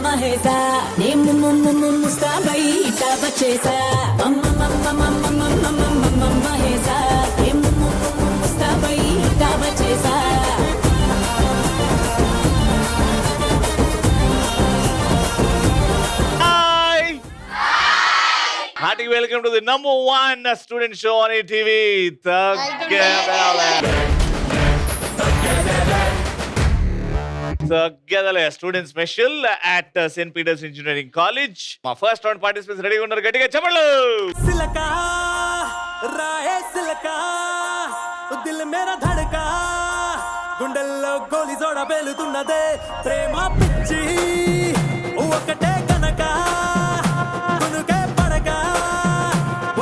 మహేసా నేను ముస్తాబై ఇటా వచ్చేసా మహేసా నేను ముస్తాబై ఇటా వచ్చేసా. Hearty welcome to the number one student show on ETV. Together student special at St. Peter's Engineering College. My first round participants ready unnaru gatiga chapallu. सिलका राहे सिलका दिल मेरा धड़का గుండెల్లో గోలి జోడ పేలుతున్నదే ప్రేమ పిచ్చి ఒకటే కనక కొనుకే పడక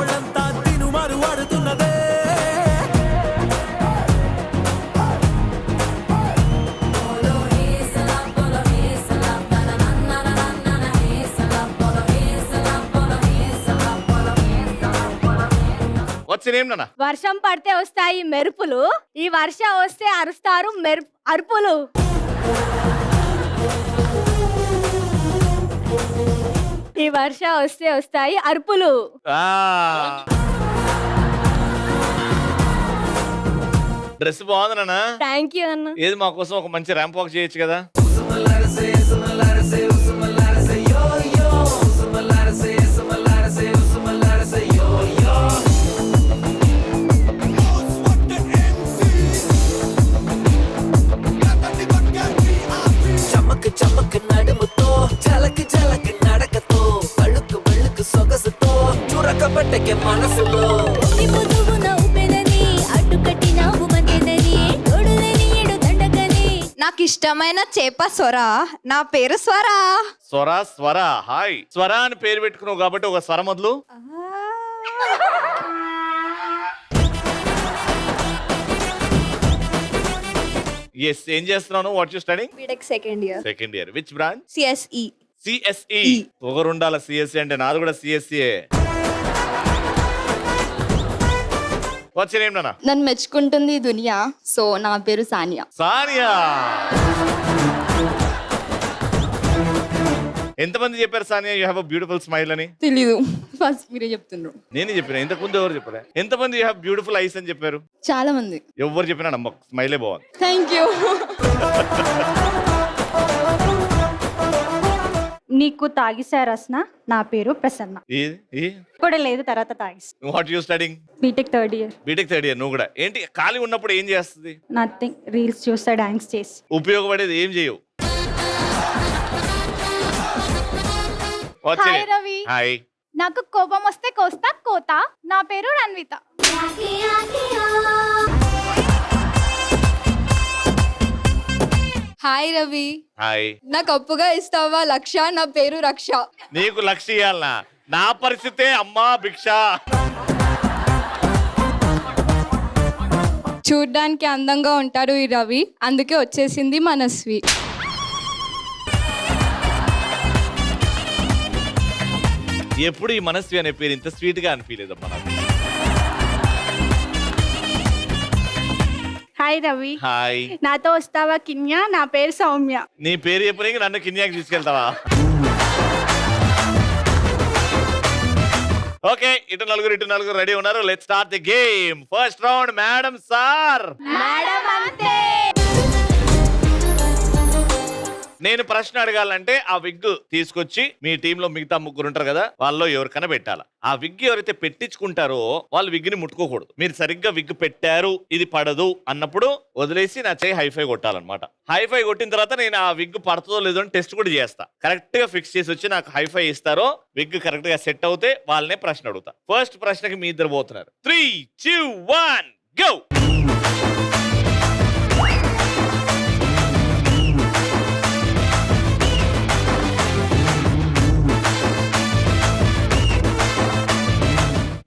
ఒళ్ళంతా తినుమారు వాడుతున్నదే. What's your name, Nana? వర్షం పడితే వస్తాయి మెరుపులు, ఈ వర్షం వస్తే అరుస్తారు అరుపులు. ఈ వర్షం వస్తే వస్తాయి అరుపులు. డ్రెస్ బాగుంది నాన్న. థ్యాంక్ యూ అన్న. ఏది మా కోసం ఒక మంచి ర్యాంప్ వాక్ చేయొచ్చు కదా. చమక్ చమక్ నడుముతో చలక్ చలక్ నడకతో అழுకు వెళ్ళుకు సొగసుతో చురక పట్టకే మనసులో నాకు ఇష్టమైన చేప స్వర, నా పేరు స్వర. స్వర హాయ్. స్వర అని పేరు పెట్టుకున్నావు కాబట్టి ఒక స్వర మొదలు. ఎస్, ఏం చేస్తున్నాను? What you studying? BTech second year, second year. Which branch? CSE. CSE. ఒకరుండాల సిఎస్ఈ అంటే నాది కూడా సిఎస్ఈ. వాట్స్ యువర్ నేమ్ నాన్న? నన్ను మెచ్చుకుంటుంది దునియా, సో నా పేరు సానియా. సానియా. ఎంతమంది చెప్పారు Sania you have a beautiful smile అని? తెలీదు, ఫస్ట్ మీరే చెప్తున్నారు. నేనే చెప్పిన. ఇంతకుముందు ఎవరు చెప్పలే? ఎంతమంది యూ హ్యావ్ బ్యూటిఫుల్ ఐస్ అని చెప్పారు? చాలా మంది. ఎవరు చెప్పినా నమ్మకు, స్మైలే బాగుంది. Thank you. నీకు తాగిసా రస్న, నా పేరు ప్రసన్న. కూడా లేదు, తర్వాత తాగిస్. What you studying? BTech third year. BTech third year. నువ్వు కూడా ఏంటి ఖాళీ ఉన్నప్పుడు ఏం చేస్తుంది? నథింగ్, రీల్స్ చూస్తా, డాన్స్ చేసి. ఉపయోగపడేది ఏం చేయవు? హాయ్ రవి. హాయ్. నాకు కోపం వస్తే కోస్తా కోత, నా పేరు రన్విత. హాయ్ రవి. హాయ్. నాకు అప్పుగా ఇస్తావా లక్ష, నా పేరు రక్ష. నీకు లక్ష్య ఇయ్యాలనా? నా పరిస్థితే అమ్మా భిక్ష. చూడ్డానికి అందంగా ఉంటాడు ఈ రవి, అందుకే వచ్చేసింది మనస్వి. ఎప్పుడు ఈ మనస్వి అనే పేరు ఇంత స్వీట్ గా అనిపించలేదమ్మా నాకు. హాయ్ రవి. హాయ్. నాతో వస్తావా కిన్యా, నా పేరు సౌమ్య. నీ పేరు చెప్పడానికి నన్ను కిన్యాకి తీసుకెళ్తావా? ఓకే, ఇటు నలుగురు రెడీ ఉన్నారు. Let's start the game. First round madam sir. Madam అంతే. నేను ప్రశ్న అడగాలంటే ఆ విగ్ తీసుకొచ్చి మీ టీంలో మిగతా ముగ్గురు ఉంటారు కదా, వాళ్ళలో ఎవరికైనా పెట్టాలి. ఆ విగ్ ఎవరైతే పెట్టించుకుంటారో వాళ్ళు విగ్ ని ముట్టుకోకూడదు. మీరు సరిగ్గా విగ్ పెట్టారు, ఇది పడదు అన్నప్పుడు వదిలేసి నా చేయి హైఫై కొట్టాలన్నమాట. హైఫై కొట్టిన తర్వాత నేను ఆ విగ్ పడుతుందో లేదో అని టెస్ట్ కూడా చేస్తా. కరెక్ట్ గా ఫిక్స్ చేసి వచ్చి నాకు హైఫై ఇస్తారో, విగ్ కరెక్ట్ గా సెట్ అవుతే వాళ్ళనే ప్రశ్న అడుగుతా. ఫస్ట్ ప్రశ్నకి మీ ఇద్దరు పోతున్నారు. 3, 2, 1 గో.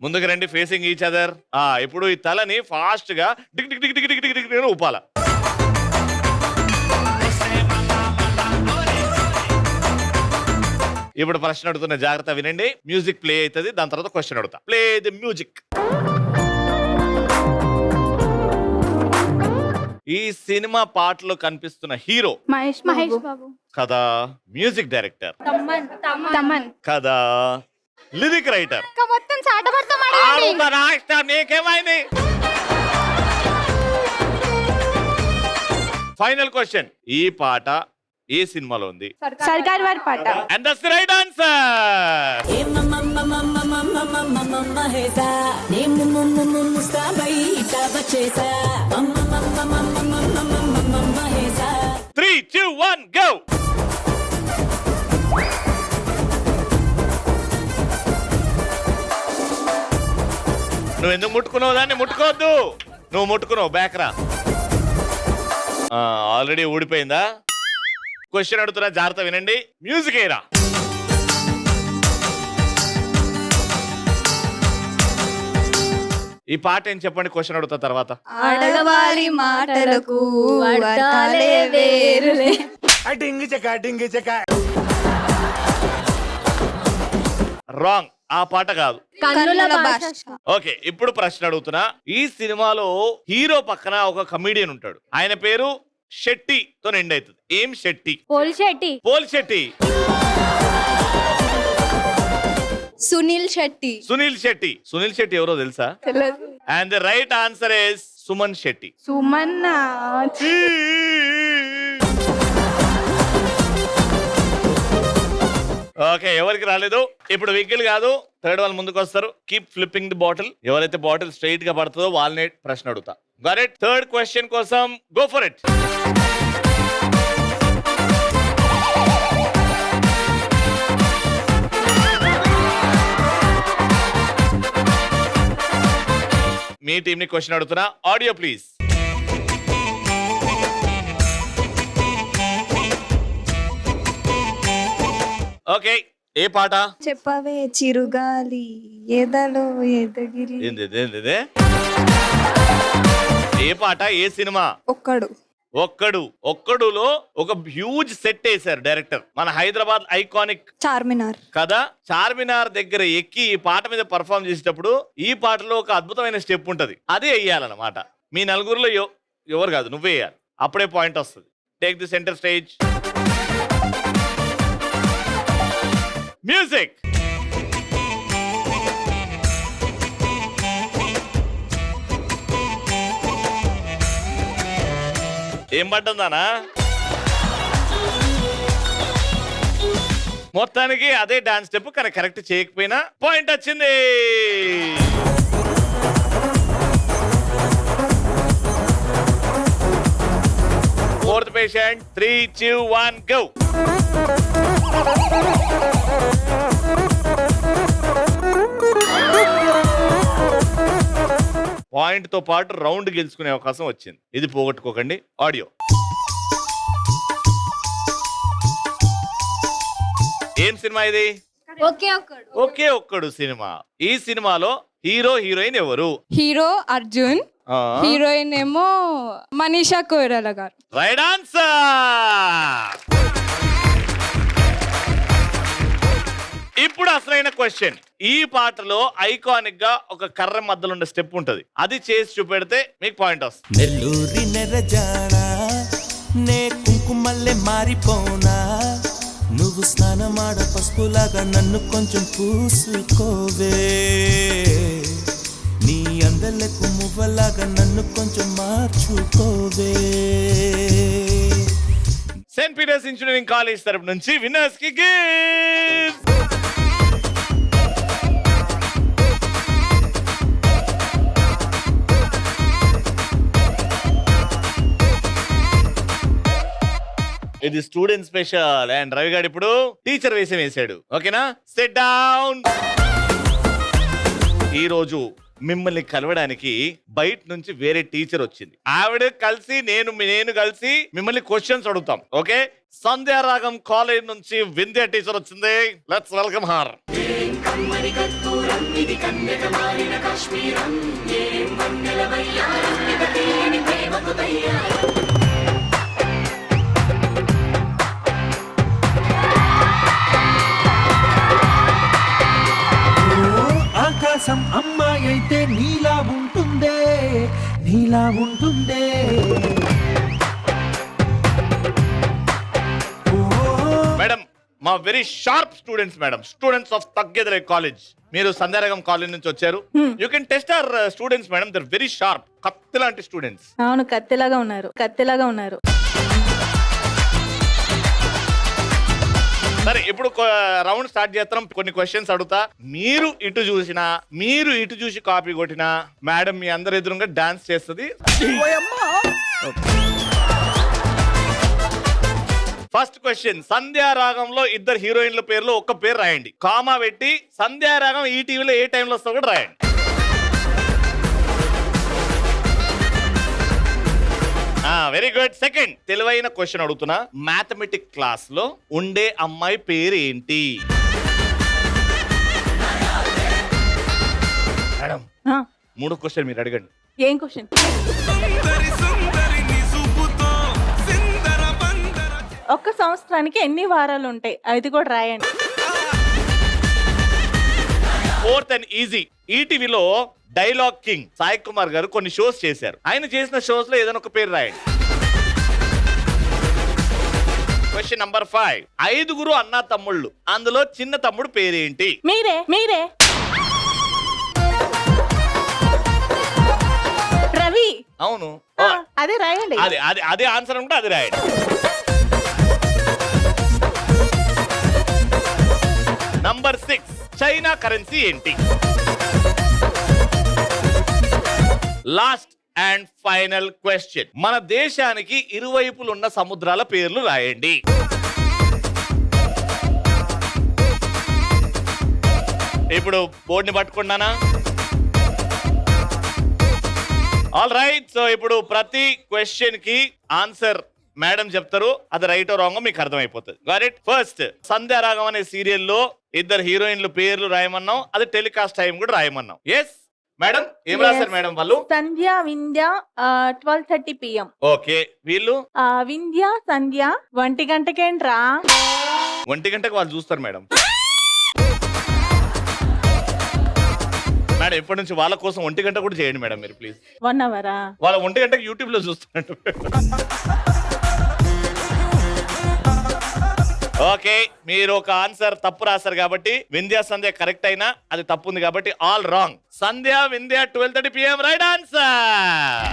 ముందుకు రండి, ఫేసింగ్ ఈచ్ అదర్. ఇప్పుడు ఈ తలని ఫాస్ట్ గా డిక్ డిక్ డిక్ డిక్ డిక్ డిక్ డిక్ ఊపాల. ఇప్పుడు ప్రశ్న అడుగుతున్న జాగ్రత్త వినండి. మ్యూజిక్ ప్లే అవుతుంది, దాని తర్వాత క్వశ్చన్ అడుగుతా. Play the music. ఈ సినిమా పాటలో కనిపిస్తున్న హీరో మహేష్ బాబు కదా, మ్యూజిక్ డైరెక్టర్ తమన్ కదా, లిరిక్ రైటర్. మొత్తం చాటపడతాం నీకేమైంది? ఫైనల్ క్వశ్చన్, ఈ పాట ఏ సినిమాలో ఉంది? Sarkaru Vaari Paata. And that's the right answer. ఏ మహేసా నే ముస్తాబై ఇట్టా వచ్చేసా మహేసా 3, 2, 1 గో. నువ్వు ఎందుకు ముట్టుకున్నావు? దాన్ని ముట్టుకోవద్దు. నువ్వు ముట్టుకున్నావు, బ్యాక్ రా. ఆల్రెడీ ఊడిపోయిందా? క్వశ్చన్ అడుగుతున్నా, జాగ్రత్త వినండి. మ్యూజిక్ ఏరా. ఈ పాట ఏం చెప్పండి, క్వశ్చన్ అడుగుతా తర్వాత. ఆడవారి మాటలకు అర్థాలే వేరులే. రాంగ్, ఆ పాట కాదు. కన్నుల భాష. ఓకే, ఇప్పుడు ప్రశ్న అడుగుతున్నా. ఈ సినిమాలో హీరో పక్కన ఒక కమీడియన్ ఉంటాడు. ఆయన పేరు శెట్టి తో ఎండ్ అవుతుంది. ఏం శెట్టి? పోల్ శెట్టి. సునీల్ శెట్టి. సునీల్ శెట్టి ఎవరో తెలుసా? And the right answer is Suman Shetty. Suman. Okay, ఎవరికి రాలేదు. ఇప్పుడు విగ్గిల్ కాదు, థర్డ్ వాళ్ళు ముందుకు వస్తారు. Keep flipping the bottle. ఎవరైతే బాటిల్ స్ట్రైట్ గా పడుతుందో వాళ్ళనే ప్రశ్న అడుగుతా. Got it? థర్డ్ క్వశ్చన్ కోసం go for it. Me team ని క్వశ్చన్ అడుగుతున్నా. Audio please. ఓకే, ఏ పాట? చెప్పవే చిరుగాలి ఎదలో ఎదగిరి. ఏంది? ఏ పాట? ఏ సినిమా? ఒక్కడులో ఒక హ్యూజ్ సెట్ వేశారు డైరెక్టర్. మన హైదరాబాద్ ఐకానిక్ చార్మినార్ కదా, చార్మినార్ దగ్గర ఎక్కి ఈ పాట మీద పర్ఫార్మ్ చేసేటప్పుడు ఈ పాటలో ఒక అద్భుతమైన స్టెప్ ఉంటది. అదే వేయాలన్నమాట. మీ నలుగురిలో ఎవరు కాదు, నువ్వే వేయాలి. అప్పుడే పాయింట్ వస్తుంది. Take the centre stage. Music. ఏం పడ్డందానా? మొత్తానికి అదే డాన్స్ స్టెప్, కానీ కరెక్ట్ చేయకపోయినా పాయింట్ వచ్చింది. Fourth patient. 3, 2, 1 గో. పాయింట్ తో పాటు రౌండ్ గెలుచుకునే అవకాశం వచ్చింది. ఇది పోగొట్టుకోకండి. ఆడియో. ఏం సినిమా ఇది? ఒకే ఒక్కడు సినిమా. ఈ సినిమాలో హీరో హీరోయిన్ ఎవరు? హీరో అర్జున్, హీరోయిన్ ఏమో మనీషా కొయిరాలా గారు. Right answer. ఇప్పుడు అసలైన క్వశ్చన్. ఈ పాటలో ఐకానిక్ గా ఒక కర్ర మధ్యలో ఉండే స్టెప్ ఉంటది. అది చేసి చూపెడితే మీకు పాయింట్ వస్తుంది. నెల్లూరి నెరజానా నే కుంకుమల్లే మారిపోనా, నువ్వు స్నానమాడ పసుపులాగా నన్ను కొంచెం పూసుకోవే, నీ అందలకు మువ్వలాగా నన్ను కొంచెం మార్చుకోవే. సెయింట్ పీటర్స్ ఇంజనీరింగ్ కాలేజ్ తరపు నుంచి విన్నర్స్ కి గిఫ్ట్. ఇది స్టూడెంట్ స్పెషల్. అండ్ రవి గారు ఇప్పుడు టీచర్ వేషం వేసాడు. ఓకేనా? SIT down. ఈ రోజు మిమ్మల్ని కలవడానికి బయట నుంచి వేరే టీచర్ వచ్చింది. ఆవిడ కలిసి నేను కలిసి మిమ్మల్ని క్వశ్చన్స్ అడుగుతాం. ఓకే? సంధ్యారాగం కాలేజ్ నుంచి వింధ్య టీచర్ వచ్చింది. Let's welcome her. ఆకాశం అమ్మాయి అయితే నీలా ఉంటుందే, నీలా ఉంటుందే. మా very sharp students madam, students of Taggedare college. మీరు సంధ్యారాగం కాలేజ్ నుంచి వచ్చారు. You can test our students madam, they're very sharp, కత్తి లాంటి స్టూడెంట్స్. అవును, కత్తిలాగా ఉన్నారు. సరే, ఇప్పుడు రౌండ్ స్టార్ట్ చేస్తాం. కొన్ని క్వశ్చన్స్ అడుగుతా. మీరు ఇటు చూసి కాపీ కొట్టినా మేడం మీ అందరి ఎదురుగా డాన్స్ చేస్తుంది. ఫస్ట్ క్వశ్చన్, సంధ్యారాగంలో ఇద్దరు హీరోయిన్ల పేర్లు ఒక్క పేరు రాయండి. కామా పెట్టి సంధ్యారాగం ఈ టీవీలో ఏ టైంలో వస్తా కూడా రాయండి. Very good. సెకండ్, తెలివైన క్వశ్చన్ అడుగుతున్నా. మ్యాథమెటిక్ క్లాస్ లో ఉండే అమ్మాయి పేరు ఏంటి? మేడం, 3 క్వశ్చన్ మీరు అడగండి. ఏం క్వశ్చన్? ఒక్క సంవత్సరానికి ఎన్ని వారాలు ఉంటాయి? అది కూడా రాయండి. ఫోర్త్ అండ్ ఈజీ, ఈటీవీలో డైలాగ్ కింగ్ సాయి కుమార్ గారు కొన్ని షోస్ చేశారు. ఆయన చేసిన షోస్ లో ఏదైనా ఒక పేరు రాయండి. క్వశ్చన్ నంబర్ 5, 5 అన్నా తమ్ముళ్ళు, అందులో చిన్న తమ్ముడు పేరేంటి? మీరే రవి. అవును, అదే రాయండి. అదే ఆన్సర్ ఉంటే అది రాయండి. నంబర్ 6, చైనా కరెన్సీ ఏంటి? లాస్ట్ అండ్ ఫైనల్ క్వశ్చన్, మన దేశానికి ఇరువైపులున్న సముద్రాల పేర్లు రాయండి. ఇప్పుడు బోర్డుని పట్టుకున్నానా? All right. సో ఇప్పుడు ప్రతి క్వశ్చన్ కి ఆన్సర్ మేడం చెప్తారు. అది రైట్ రాంగ్ మీకు అర్థమైపోతుంది. Got it? ఫస్ట్, సంధ్యారాగం అనే సీరియల్లో ఇద్దరు హీరోయిన్లు పేర్లు రాయమన్నాం. అది టెలికాస్ట్ టైం కూడా రాయమన్నాం. ఎస్ మేడం, ఏం రాశారు మేడం వాళ్ళు? సంధ్య వింధ్య 12:30 PM. ఓకే, వీళ్ళు వింధ్య సంధ్య 1 గంటకేంట్రా? 1 గంటకు వాళ్ళు చూస్తారు మేడం. మేడం, ఇప్పటి నుంచి వాళ్ళ కోసం 1 గంట కూడా చేయండి మేడం మీరు ప్లీజ్. 1 hour వాళ్ళ 1 గంటకు యూట్యూబ్ లో చూస్తున్నట్టు. ఓకే, మీరు ఒక ఆన్సర్ తప్పు రాశారు కాబట్టి వింధ్యా సంధ్య కరెక్ట్ అయినా అది తప్పు ఉంది కాబట్టి all wrong. Sandhya Vindhya 12:30 PM right answer.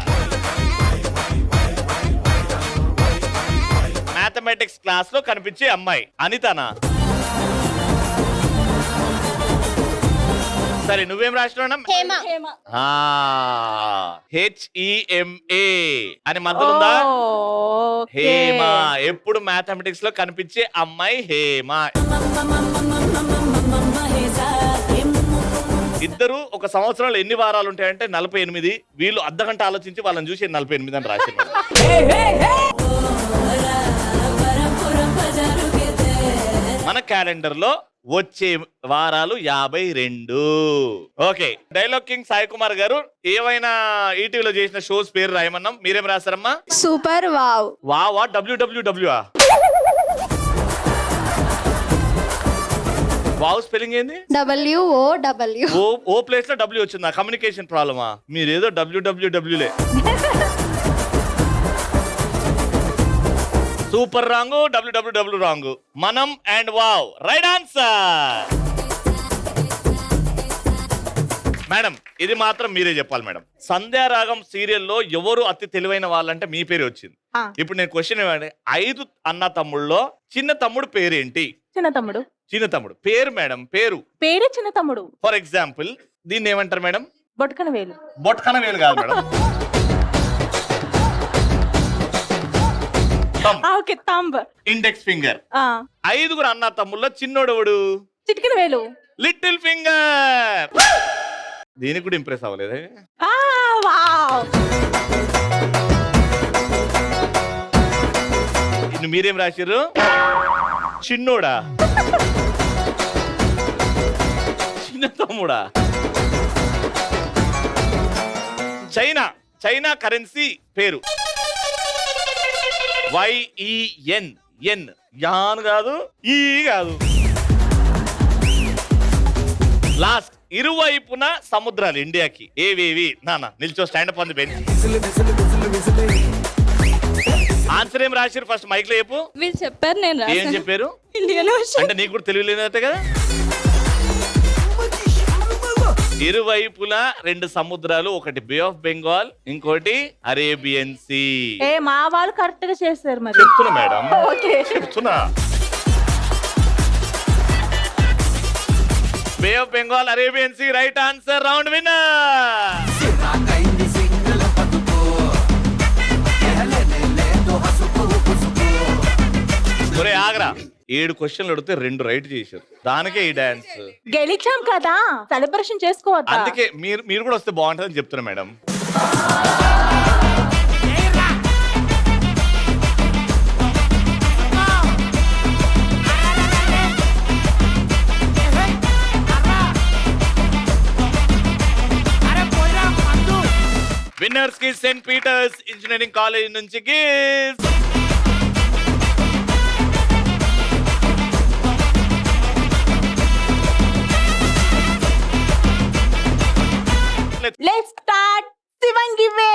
Mathematics class లో కనిపించే అమ్మాయి అనితనా? సరే, నువ్వేం రాసినావు? HEMA అని మధ్యలో హేమ. ఎప్పుడు మ్యాథమెటిక్స్ లో కనిపించే అమ్మాయి హేమ. ఇద్దరు ఒక సంవత్సరంలో ఎన్ని వారాలు ఉంటాయంటే 48. వీళ్ళు అర్ధగంట ఆలోచించి వాళ్ళని చూసి 48 అని రాశారు. మన క్యాలెండర్ లో వచ్చే వారాలు 52. Okay, dialogue king Sai Kumar గారు ఏవైనా ఈటీవీలో చేసిన షోస్ పేరు రాయమన్నాం. మీరేం రాశారమ్మా? Super wow. వావా? WWW? వావ్ స్పెల్లింగ్ ఏంది? WOW. ఓ ప్లేస్ లో W వచ్చిందా? కమ్యూనికేషన్ ప్రాబ్లమా? మీరేదో WWWలే. Super wrong, WWW wrong. మనం and wow right answer. Madam, ఇది మాత్రం మీరే చెప్పాలి మేడం. సంధ్యారాగం సీరియల్లో ఎవరు అతి తెలివైన వాళ్ళంటే మీ పేరు వచ్చింది. ఇప్పుడు నేను క్వశ్చన్ ఇవ్వండి. 5 అన్న తమ్ముళ్ళలో చిన్న తమ్ముడు పేరేంటి? చిన్న తమ్ముడు పేరు మేడం, పేరే చిన్న తమ్ముడు. ఫర్ ఎగ్జాంపుల్ దీన్ని ఏమంటారు మేడం? బొట్కన వేలు కాదు madam. Okay, thumb. Index finger. 5 అన్న తమ్ముళ్ళలో చిన్నోడవుడు? చిటికెన వేలు. Little finger. దీనికి కూడా ఇంప్రెస్ అవ్వలేదే? మీరేం రాశారు? చిన్నోడా? చిన్న తమ్ముడా? చైనా కరెన్సీ పేరు? YEN. యాన్ కాదు, ఈ కాదు. లాస్ట్, ఇరువైపున సముద్రాలు ఇండియాకి ఏవేవి? నాన్న నిల్చో, stand up on the bench. Answer ఏం రాశారు ఫస్ట్ మైక్ లో చెప్పు. వీళ్ళు చెప్పారు, నేను ఏం రాశాను. చెప్పారు? Indian ocean. అంటే నీకు కూడా తెలియలేనట్టే కదా. ఇరువైపులా 2 సముద్రాలు, ఒకటి బే ఆఫ్ బెంగాల్, ఇంకోటి అరేబియన్ సీ. మా వాళ్ళు కరెక్ట్ గా చేస్తారు మరి. చెప్తున్నా మేడం, చెప్తున్నా. Bay of Bengal, Arabian sea right answer. Round winner. ఒరే ఆగరా, 7 క్వశ్చన్లు అడిగితే 2 రైట్ చేశారు. దానికే ఈ డాన్స్. గెలిచాం కదా, సెలబ్రేషన్ చేసుకోవద్దా? అందుకే మీరు కూడా వస్తే బాగుంటుందని చెప్తున్నా మేడం. విన్నర్స్ కి సెయింట్ పీటర్స్ ఇంజనీరింగ్ కాలేజ్ నుంచి gift. Let's start Shivangi way.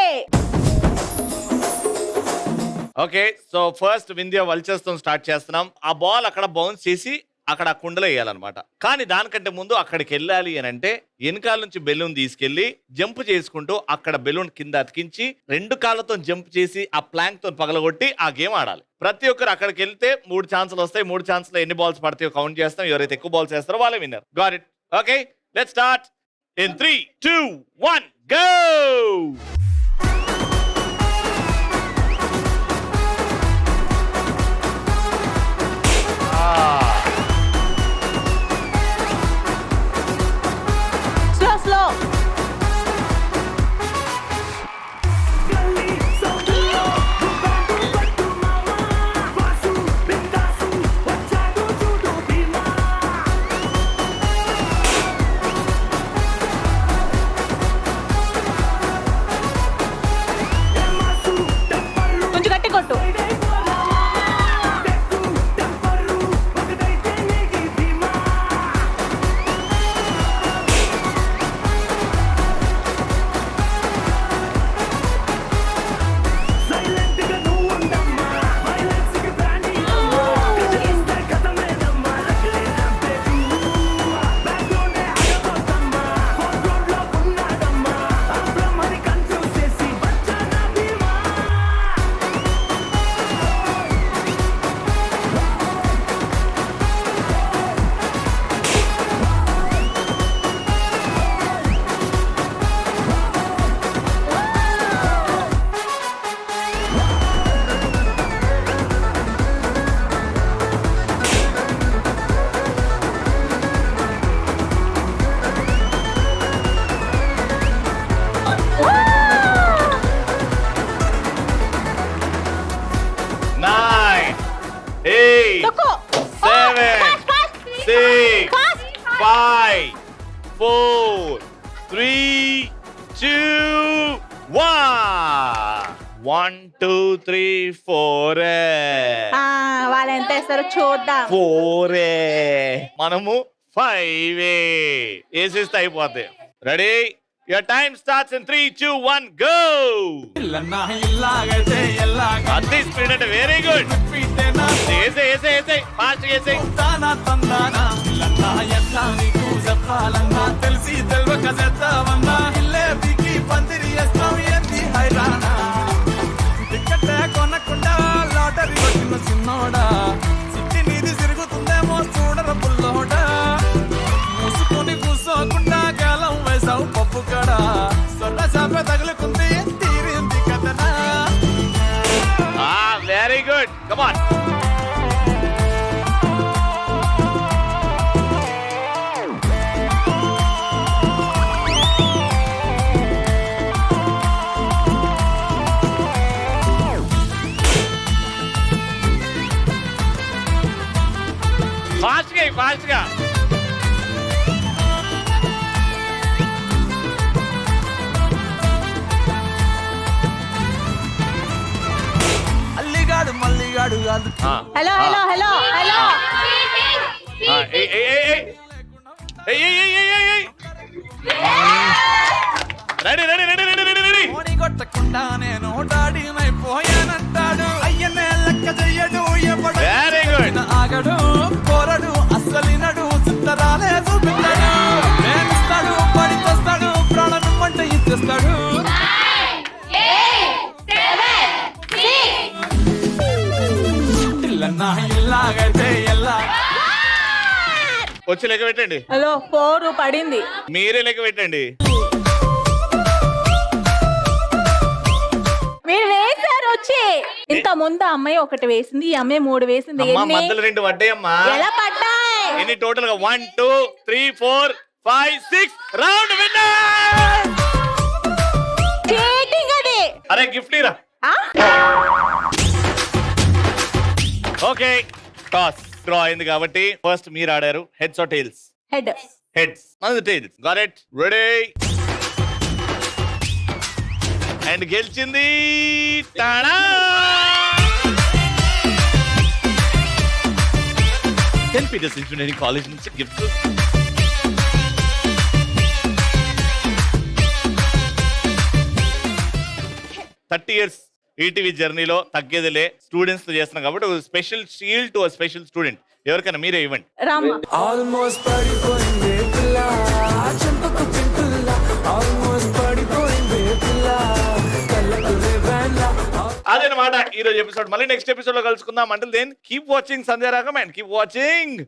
Okay, so first Vindhya vultures తో స్టార్ట్ చేస్తున్నాం. ఆ బాల్ అక్కడ బౌన్స్ చేసి అక్కడ ఆ కుండలో వేయాలన్నమాట. కానీ దానికంటే ముందు అక్కడికి వెళ్ళాలి అని అంటే వెనకాల నుంచి బెలూన్ తీసుకెళ్లి జంప్ చేసుకుంటూ అక్కడ బెలూన్ కింద అతికించి 2 కాళ్ళతో జంప్ చేసి ఆ ప్లాంక్ తో పగలగొట్టి ఆ గేమ్ ఆడాలి. ప్రతి ఒక్కరు అక్కడికి వెళ్తే 3 ఛాన్సులు వస్తాయి. 3 ఛాన్సులు ఎన్ని బాల్స్ పడతాయో కౌంట్ చేస్తాం. ఎవరైతే ఎక్కువ బాల్స్ వేస్తారో వాళ్ళే winner. Got it? Okay, let's start in 3, 2, 1, go! Slow slow. కొంచెం గట్టి కొట్టు. తొక్కు. 7, 6, 5, 4, 3, 2, 1. 1, 2, 3, 4. వాళ్ళు ఎంత వేస్తారో చూద్దాం. 4. మనము 5 వేసేస్తే అయిపోద్ది. Ready? Your time starts in 3, 2, 1, go. అతి స్పీడ్ అంటే వెరీ గుడ్. వేసే ఫాస్ట్ వేసే. తెలిసి తెలియక చేద్దామన్నా ఇల్లే పీకి పందిరి వేస్తాం ఏంది హైరానా టికెట్ కొనకుండా లాటరీ కొట్టిన చిన్నోడా సిట్టి నీది తిరుగుతుందేమో చూడర పుల్లోడా మూసుకొని కూసోకుండా గాలం వేసావు పప్పు కడా సొన్న చాప తగులుకుంది తీరింది కథనా. Very good, come on. Fast గా. అల్లిగాడు మల్లిగాడు కాదు. Hello hello hello hello. Ready. కొట్టకుండా నేను డాడీనైపోయానంటాడు అయ్యన్న వచ్చి లెక్క పెట్టండి. హలో 4 పడింది. మీరే లెక్క పెట్టండి. మీరు వేశారు వచ్చి. ఇంత ముందు అమ్మాయి ఒకటి వేసింది, ఈ అమ్మాయి 3 వేసింది. అమ్మా ఎన్ని? మధ్యలో 2 పడ్డాయమ్మా. ఎలా పడ్డాయి? ఎన్ని టోటల్ గా 1 2 3 4 5 6 రౌండ్ విన్నర్. చీటింగ్ అది. అరే గిఫ్ట్ ఇరా. ఆ? ఓకే టాస్ డ్రా అయింది కాబట్టి ఫస్ట్ మీరు ఆడారు. Heads or tails? Head. Heads. మనది tails. Got it. Ready. And గెలిచింది tada saint Peters engineering college నుంచి గిఫ్ట్. years ఈటీవీ జర్నీలో తగ్గేదిలే. స్టూడెంట్స్ తో చేస్తున్నాం కాబట్టి special shield to special student. ఎవరికైనా మీరే ఇవ్వండి. రామ్మ. ఆల్మోస్ట్ పడిపోయింది పిల్ల చెంపకు పింపుల్ల ఆల్మోస్ట్ పడిపోయింది పిల్ల కళ్ళకు రేవెన్లా. అదనమాట ఈ రోజు ఎపిసోడ్. మళ్ళీ నెక్స్ట్ ఎపిసోడ్ లో కలుసుకుందాం. అంటే then keep watching Sandhyaragam and keep watching